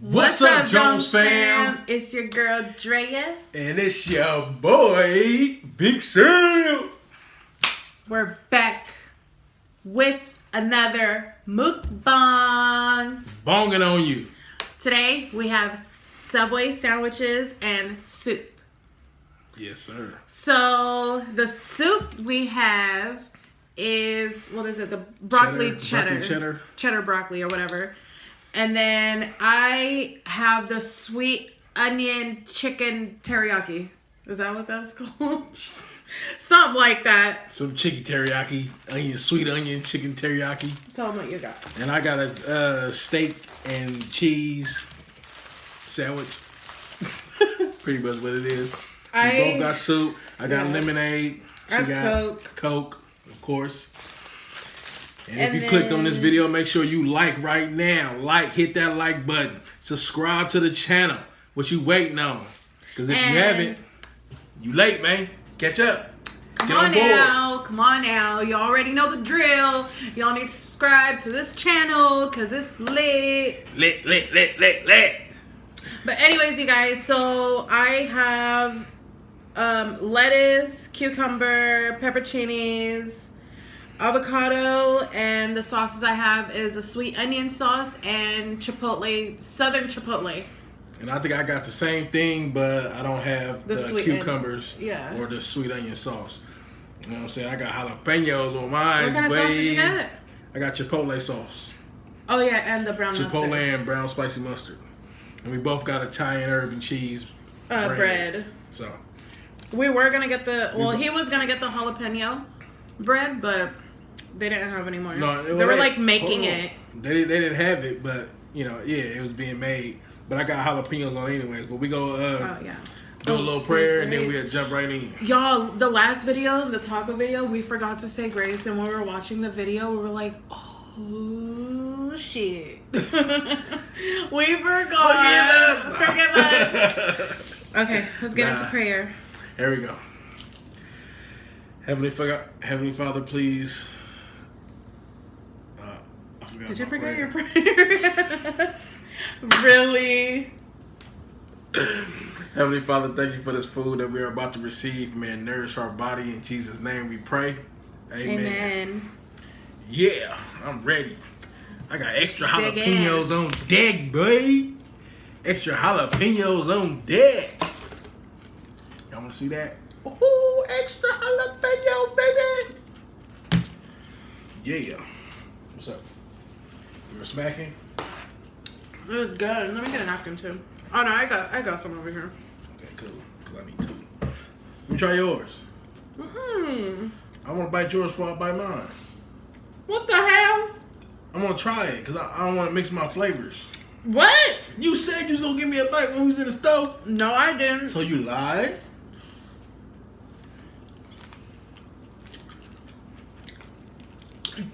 What's up, Jones fam? It's your girl Drea. And it's your boy, Big Sam. We're back with another mukbang. Bonging on you. Today we have Subway sandwiches and soup. Yes, sir. So the soup we have is, what is it? The broccoli cheddar. Cheddar broccoli or whatever. And then I have the sweet onion chicken teriyaki. Is that what that's called? Something like that. Some chicken teriyaki, sweet onion chicken teriyaki. Tell them what you got. And I got a steak and cheese sandwich. Pretty much what it is. We both got soup. I got lemonade. She got Coke, of course. And if you clicked on this video, make sure you like right now. Hit that like button. Subscribe to the channel. What you waiting on? Because if you haven't, you late, man. Catch up. Come on now. You already know the drill. Y'all need to subscribe to this channel because it's lit. Lit. But anyways, you guys, so I have lettuce, cucumber, pepperoncinis, avocado, and the sauces I have is a sweet onion sauce and chipotle, southern chipotle. And I think I got the same thing, but I don't have the cucumbers or the sweet onion sauce. You know what I'm saying? I got jalapenos on mine. What kind of sauce did you get? I got chipotle sauce. Oh yeah, and the brown mustard. Chipotle and brown spicy mustard. And we both got Italian herb and cheese bread. So we were gonna get he was gonna get the jalapeno bread, but they didn't have any more. No, they were like making it. They didn't have it, but it was being made. But I got jalapenos on anyways. But we go do a little prayer and then we'll jump right in. Y'all, the last video, the taco video, we forgot to say grace, and when we were watching the video, we were like, oh shit. We forgot. Forgive us. Okay, let's get into prayer. Here we go. Heavenly Father, please. Did you forget your prayer? Really? Heavenly Father, thank you for this food that we are about to receive. May it nourish our body. In Jesus' name we pray. Amen. Yeah, I'm ready. I got extra jalapenos on deck, boy. Extra jalapenos on deck. Y'all want to see that? Ooh, extra jalapeno, baby. Yeah. What's up? You were smacking? It was good. Let me get a napkin too. Oh no, I got some over here. Okay, cool. Cause I need two. Let me try yours. I want to bite yours before I bite mine. What the hell? I'm gonna try it because I don't want to mix my flavors. What? You said you was gonna give me a bite when we was in the stove. No, I didn't. So you lied?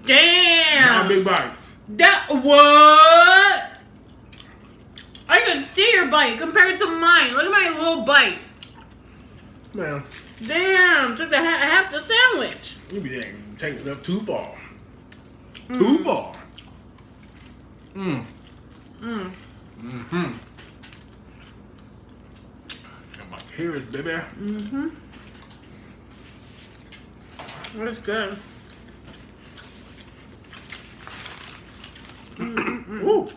Damn. Not a big bite. That what? I can see your bite compared to mine. Look at my little bite. Man. Damn, took half the sandwich. You be taking stuff too far. Too far. And my carrots, baby. That's good. Ooh.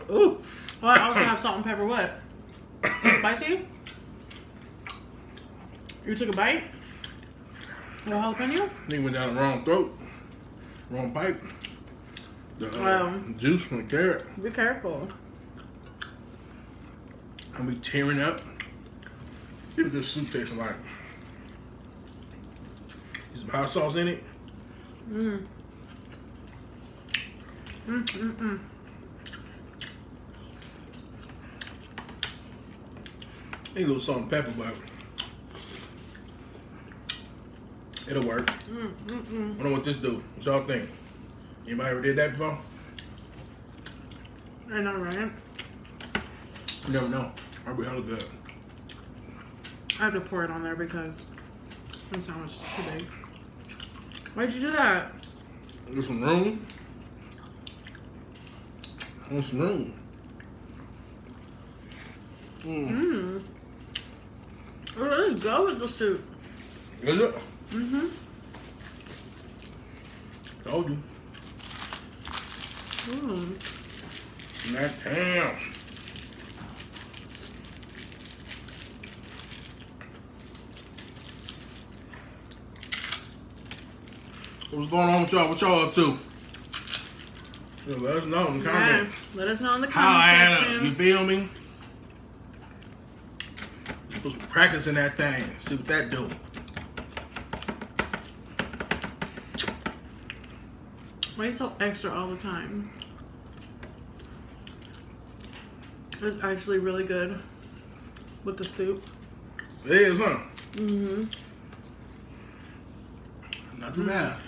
Ooh. Well, I also have salt and pepper. What? Spicy? You took a bite? A jalapeno? He went down the wrong throat. Wrong pipe. The juice from the carrot. Be careful. And we tearing up. Look what this soup tasting like. There's some hot sauce in it. Need a little salt and pepper, but it'll work. I don't know what this do. What y'all think? Anybody ever did that before? I know, right? You never know. Might be hella good. I have to pour it on there because the sandwich is too big. Why'd you do that? Get some room. I want some room. Oh, let's go with the soup. Is it? Mm-hmm. Told you. Damn. What's going on with y'all? What y'all up to? Yeah, let us know in the comments. Let us know in the comments section. You feel me? Put some crackers in that thing. See what that do. Why are you so extra all the time? It's actually really good with the soup. It is, huh? Mm-hmm. Not too bad.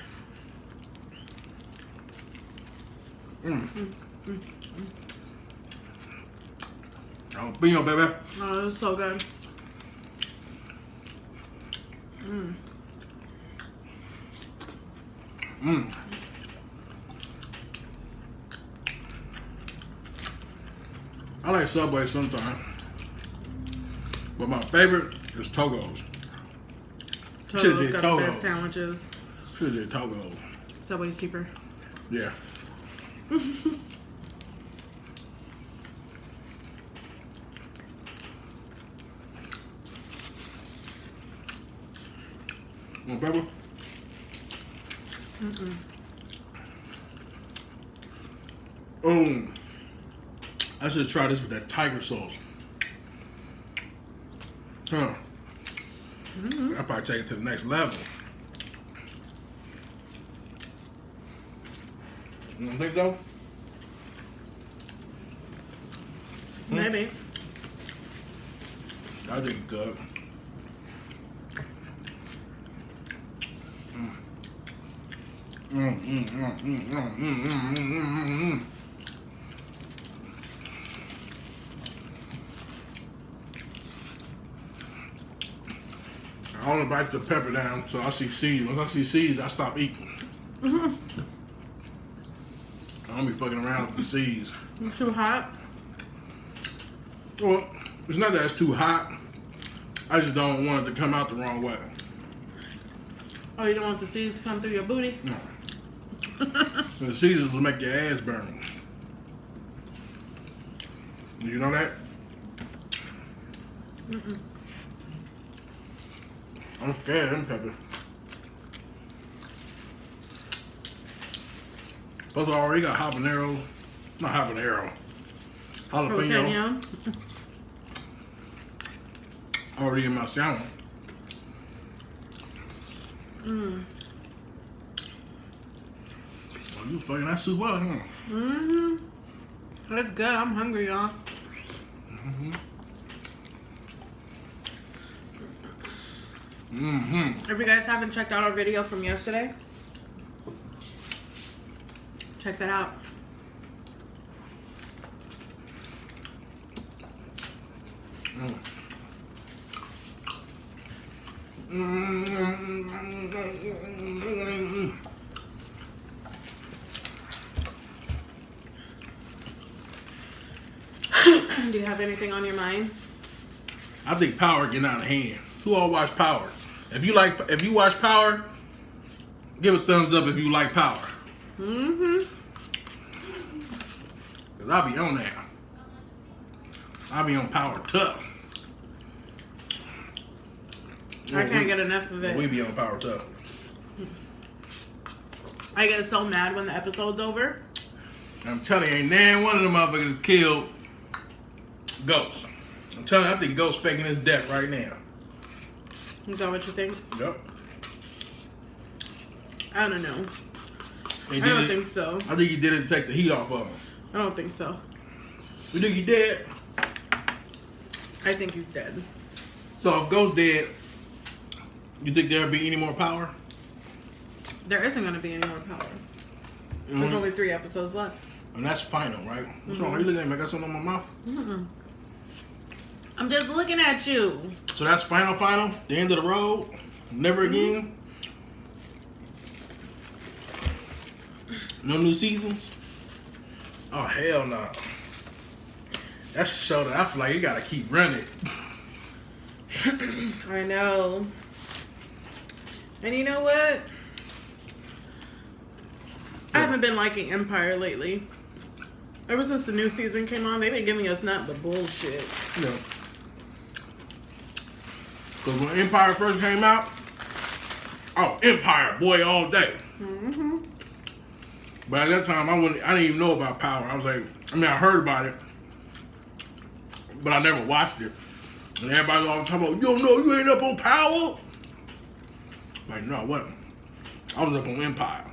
Jalapeno, baby. Oh, this is so good. I like Subway sometimes, but my favorite is Togo's. Togo's got the best sandwiches. Should have did Togo's. Subway's cheaper. Yeah. Want pepper? Oh, I should try this with that tiger sauce. Huh. I'll probably take it to the next level. You don't think so? Maybe. I think it's good. I only bite the pepper down so I see seeds. Once I see seeds, I stop eating. I don't be fucking around with the seeds. It's too hot? Well, it's not that it's too hot. I just don't want it to come out the wrong way. Oh, you don't want the seeds to come through your booty? No. The seeds will make your ass burn. Do you know that? I'm scared of them pepper. Plus, I already got habaneros. Not habanero. Jalapeno. Already in my sandwich. Oh, you fucking that soup up, huh? That's good. I'm hungry, y'all. If you guys haven't checked out our video from yesterday, check that out. Do you have anything on your mind? I think Power getting out of hand. Who all watch Power? If you watch Power, give a thumbs up if you like Power. Cause I'll be on that. I'll be on Power tough. I can't get enough of it. We be on Power tough. I get so mad when the episode's over. I'm telling you, ain't nan one of them motherfuckers killed Ghost. I'm telling you, I think Ghost faking his death right now. Is that what you think? Yep. I don't know. I don't think so. I think he didn't take the heat off of him. I don't think so. You think he dead? I think he's dead. So if Ghost dead, you think there'll be any more Power? There isn't going to be any more Power. There's only 3 episodes left. And that's final, right? What's wrong? Are you looking at me? I got something on my mouth? I'm just looking at you. So that's final? The end of the road? Never again? No new seasons? Oh, hell no. That's a show that I feel like you gotta keep running. I know. And you know what? I haven't been liking Empire lately. Ever since the new season came on, they've been giving us nothing but bullshit. No. Because when Empire first came out, oh, Empire, boy, all day. Mm-hmm. But at that time, I didn't even know about Power. I was like, I heard about it, but I never watched it. And everybody's always talking about, you don't know you ain't up on Power? Like, no, I wasn't. I was up on Empire.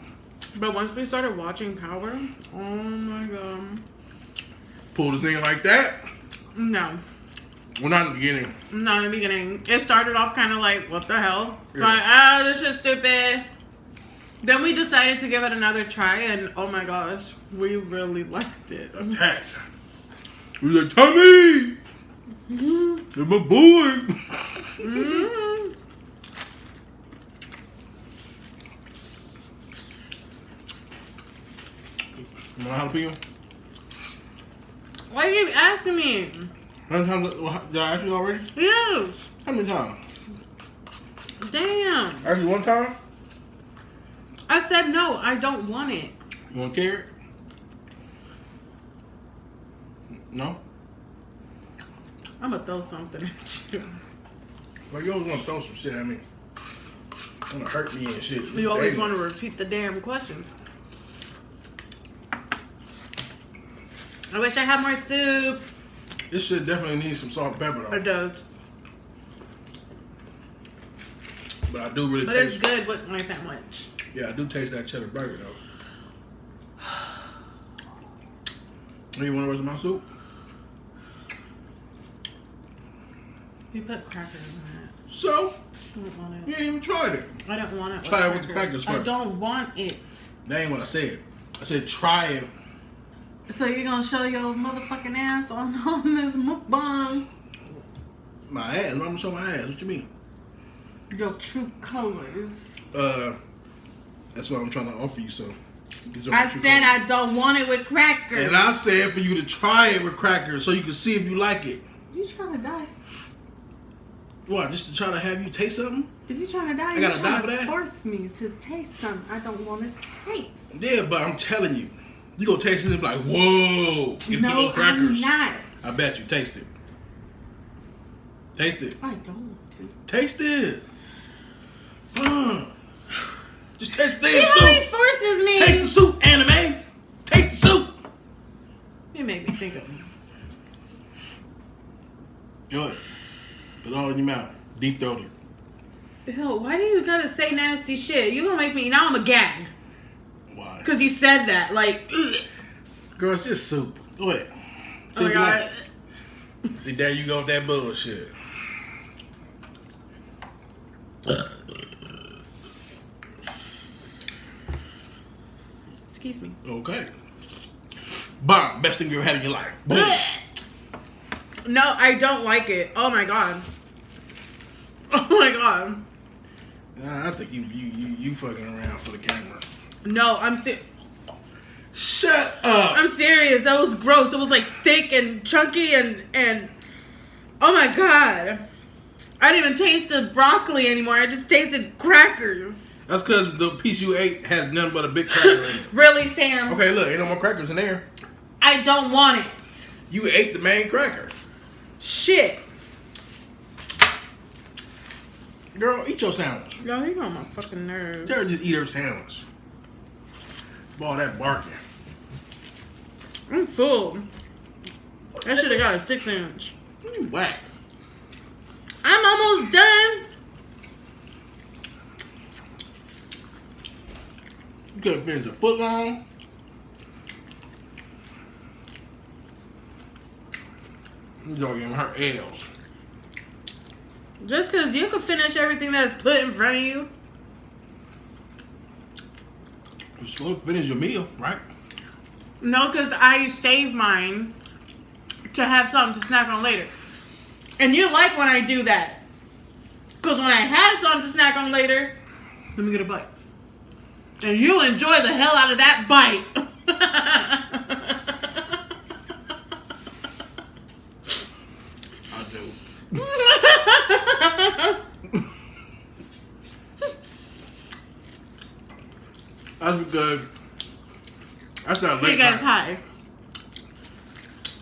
But once we started watching Power, oh my god. Pulled this thing like that? No. Well, not in the beginning. Not in the beginning. It started off kind of like, what the hell? Yeah. Like, this is stupid. Then we decided to give it another try, and oh my gosh, we really liked it. Attached. We was like, Tommy! That's my boy! Mm-hmm. You want jalapeno? Why are you asking me? How many times did I ask you already? Yes. How many times? Damn. Ask you one time? I said no, I don't want it. You want carrot? No? I'm gonna throw something at you. Well, you always want to throw some shit at me. You want to hurt me and shit. You always want to repeat the damn questions. I wish I had more soup. This shit definitely needs some salt and pepper though. It does. But I do really But taste it's good with my sandwich. Yeah, I do taste that cheddar burger though. You want the rest of my soup? You put crackers in it. So? I don't want it. You ain't even tried it. I don't want it. Try it with the crackers first. I don't want it. That ain't what I said. I said try it. So you're gonna show your motherfucking ass on this mukbang? My ass? I'm gonna show my ass. What you mean? Your true colors. That's what I'm trying to offer you. So. I said I don't want it with crackers. And I said for you to try it with crackers so you can see if you like it. You trying to die? What? Just to try to have you taste something? Is he trying to die? I gotta die for that? Force me to taste something I don't want to taste. Yeah, but I'm telling you, you gonna taste it and be like, whoa! Get no, little crackers. I'm not. I bet you. Taste it. Taste it. I don't want to. Taste it. Just taste the damn soup. See how he forces me. Taste the soup, anime. Taste the soup. You make me think of him. Go ahead. Put it all in your mouth. Deep throat it. Hell, why do you gotta say nasty shit? You gonna make me, now I'm a gag. Why? Because you said that, like, ugh. Girl, it's just soup. Go ahead. Oh my god. See, there you go with that bullshit. Excuse me. Okay. Bomb. Best thing you ever had in your life. Boom. No, I don't like it. Oh my god. Oh my god. Nah, I think you fucking around for the camera. No, Shut up. I'm serious. That was gross. It was like thick and chunky and oh my god. I didn't even taste the broccoli anymore. I just tasted crackers. That's because the piece you ate had nothing but a big cracker in it. Really, Sam? Okay, look, ain't no more crackers in there. I don't want it. You ate the main cracker. Shit. Girl, eat your sandwich. Yo, you on my fucking nerves. Tell her just eat her sandwich. It's all that barking. I'm full. I should have got a 6-inch. You whack. I'm almost done. You could have finished a foot long. You don't give her L's. Just because you can finish everything that's put in front of you. You're supposed to finish your meal, right? No, because I save mine to have something to snack on later. And you like when I do that. Because when I have something to snack on later, let me get a bite. And you enjoy the hell out of that bite. do. That's because that's that late night. High.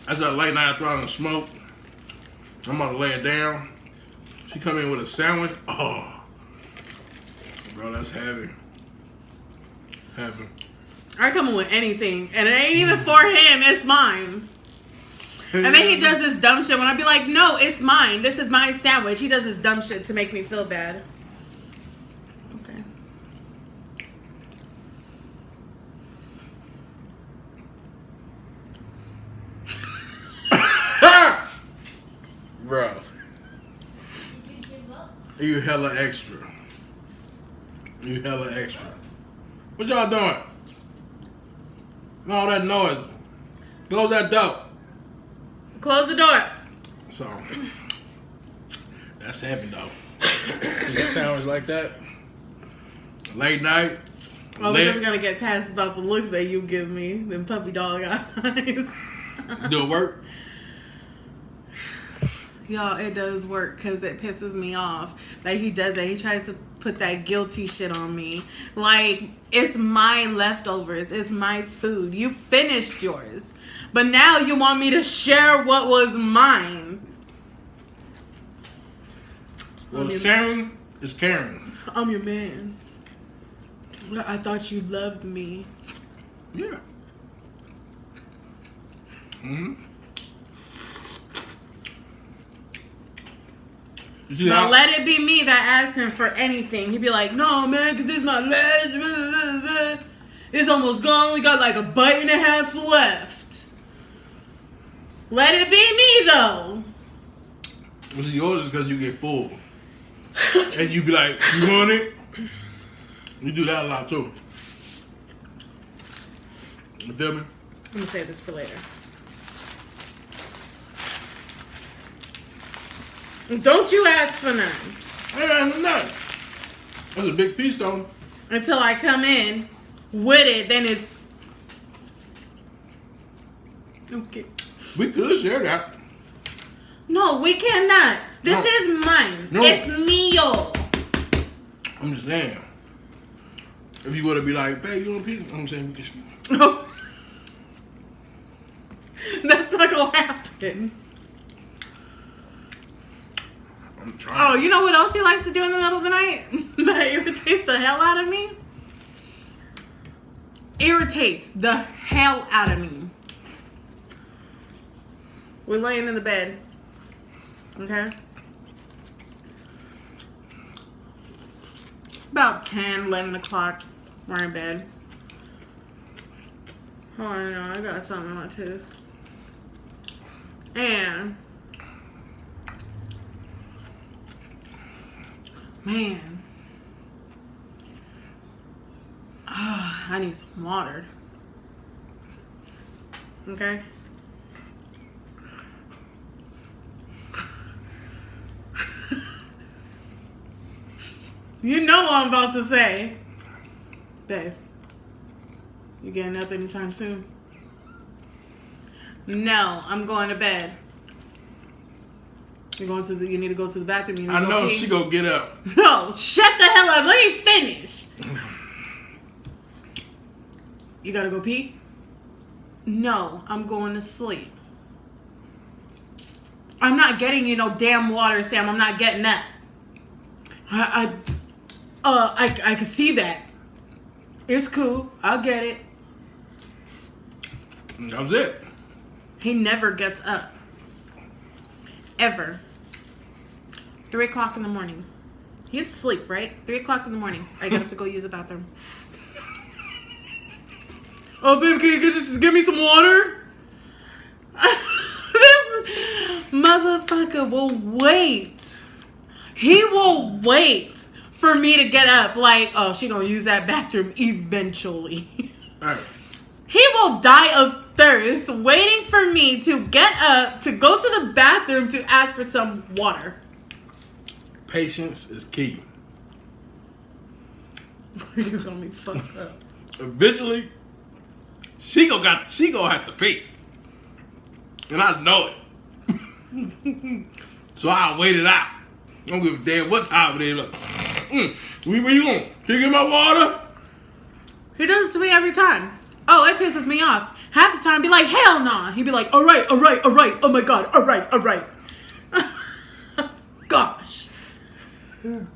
That's that late night after all the smoke. I'm gonna lay it down. She come in with a sandwich. Oh, bro, that's heavy. Heavy. I come in with anything, and it ain't even for him. It's mine. And then he does this dumb shit when I be like, no, it's mine. This is my sandwich. He does this dumb shit to make me feel bad. Okay. Bro. You hella extra. You hella extra. What y'all doing? All that noise. Close that door. Close the door. So, that's heavy though. It sounds like that. Late night. Oh, we're just gonna get past about the looks that you give me. Them puppy dog eyes. Do it work? Y'all, it does work because it pisses me off. Like, he does it. He tries to put that guilty shit on me. Like, it's my leftovers. It's my food. You finished yours. But now you want me to share what was mine. Well, sharing is caring. I'm your man. I thought you loved me. Yeah. Mm-hmm. Now let it be me that asks him for anything. He'd be like, no, man, because this is my last. It's almost gone. We got like a bite and a half left. Let it be me, though. Well, see, yours is because you get full. And you be like, you want it? You do that a lot, too. You feel me? I'm going to save this for later. Don't you ask for none. I ain't asking nothing. That's a big piece, though. Until I come in with it, then it's... Okay. We could share that. No, we cannot. This is mine. No. It's mío. I'm just saying. If you were to be like, babe, you want a piece? I'm saying we can. No. That's not gonna happen. I'm trying. Oh, you know what else he likes to do in the middle of the night? That irritates the hell out of me? Irritates the hell out of me. We're laying in the bed. Okay? About 10, 11 o'clock. We're in bed. Oh, I know. I got something in my tooth. And... man. I need some water. Okay? You know what I'm about to say. Babe, you getting up anytime soon? No, I'm going to bed. You need to go to the bathroom. I know she gonna get up. No, shut the hell up. Let me finish. You gotta go pee? No, I'm going to sleep. I'm not getting you no damn water, Sam. I'm not getting that. I can see that. It's cool. I'll get it. That was it. He never gets up. Ever. 3 o'clock in the morning. He's asleep, right? 3 o'clock in the morning. I get up to go use the bathroom. Oh, babe, can you just give me some water? This motherfucker will wait. He will wait for me to get up. Like, oh, she gonna use that bathroom eventually. Right. He will die of thirst waiting for me to get up to go to the bathroom to ask for some water. Patience is key. You're gonna be fucked up. Eventually, she gonna have to pee, and I know it. So I waited out. I don't give a damn what time it is. Like, where you going? Can you get my water? He does it to me every time. Oh, it pisses me off. Half the time, be like, hell nah. He'd be like, all right. Oh my God, all right. Gosh. When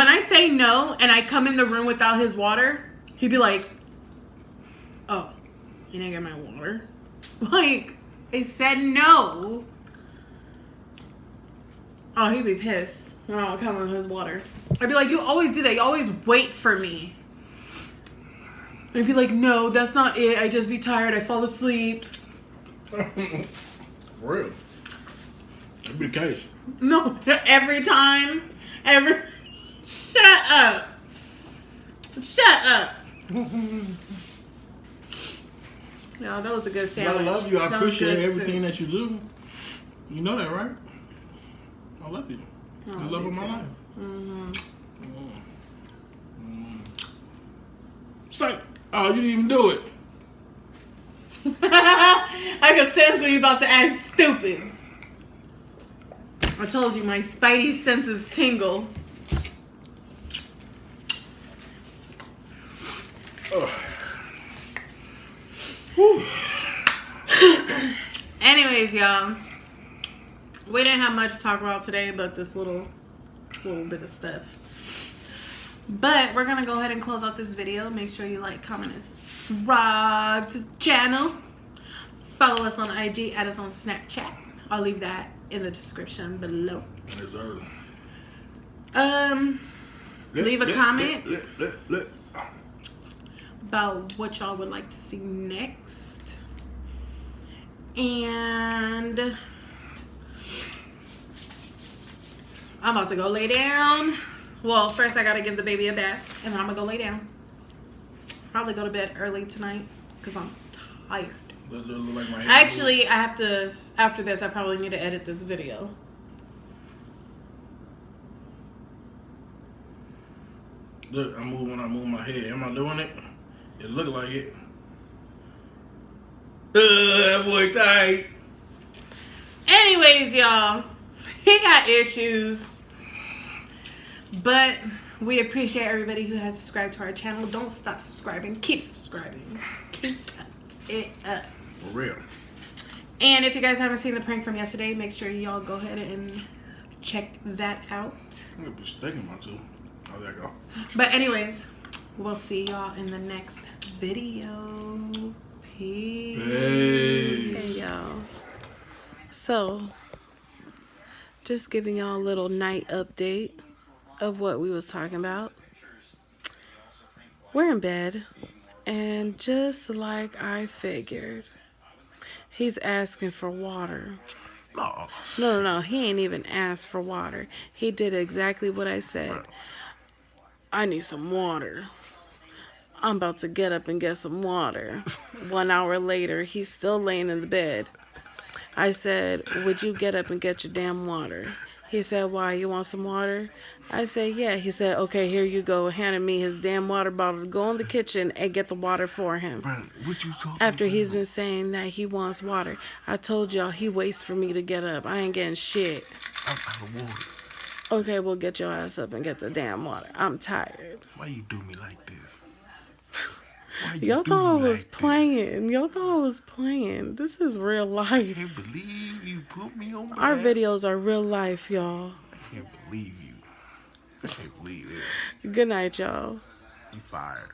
I say no and I come in the room without his water, he'd be like, oh, you didn't get my water? Like, I said no. Oh, he'd be pissed when I would come in his water. I'd be like, you always do that. You always wait for me. I'd be like, no, that's not it. I just be tired. I fall asleep. For real. That'd be the case. No, every time. Shut up. No, that was a good sandwich. I love you. I appreciate everything that you do. You know that, right? I love you. You love of my life. It's like, oh, you didn't even do it. I can sense when you're about to act stupid. I told you, my spidey senses tingle. Anyways, y'all, we didn't have much to talk about today, but this little bit of stuff. But we're gonna go ahead and close out this video. Make sure you like, comment, and subscribe to the channel. Follow us on IG, add us on Snapchat. I'll leave that in the description below. Leave a comment about what y'all would like to see next. And I'm about to go lay down. Well, first I gotta give the baby a bath, and then I'm gonna go lay down. Probably go to bed early tonight because I'm tired. Actually, I have to, after this, I probably need to edit this video. Look, I move when I move my head. Am I doing it? It look like it. That boy tight. Anyways, y'all, he got issues. But we appreciate everybody who has subscribed to our channel. Don't stop subscribing. Keep subscribing. Keep it up. For real. And if you guys haven't seen the prank from yesterday, make sure y'all go ahead and check that out. I'm gonna be sticking my tooth. Oh, there you go. But anyways, we'll see y'all in the next video. Peace. Hey, y'all. So, just giving y'all a little night update of what we was talking about. We're in bed, and just like I figured, he's asking for water. No, he ain't even asked for water. He did exactly what I said. I need some water. I'm about to get up and get some water. 1 hour later, he's still laying in the bed. I said, would you get up and get your damn water? He said, why, you want some water? I said, yeah. He said, okay, here you go. Handed me his damn water bottle to go in the kitchen and get the water for him. Brother, what you talking After about? He's been saying that he wants water. I told y'all he waits for me to get up. I ain't getting shit. I'm out of water. Okay, well, get your ass up and get the damn water. I'm tired. Why you do me like this? Y'all thought I was playing. Y'all thought I was playing. This is real life. I can't believe you put me on my Our ass. videos are real life, y'all. I can't believe you. I can't believe it. Good night, y'all. You fired.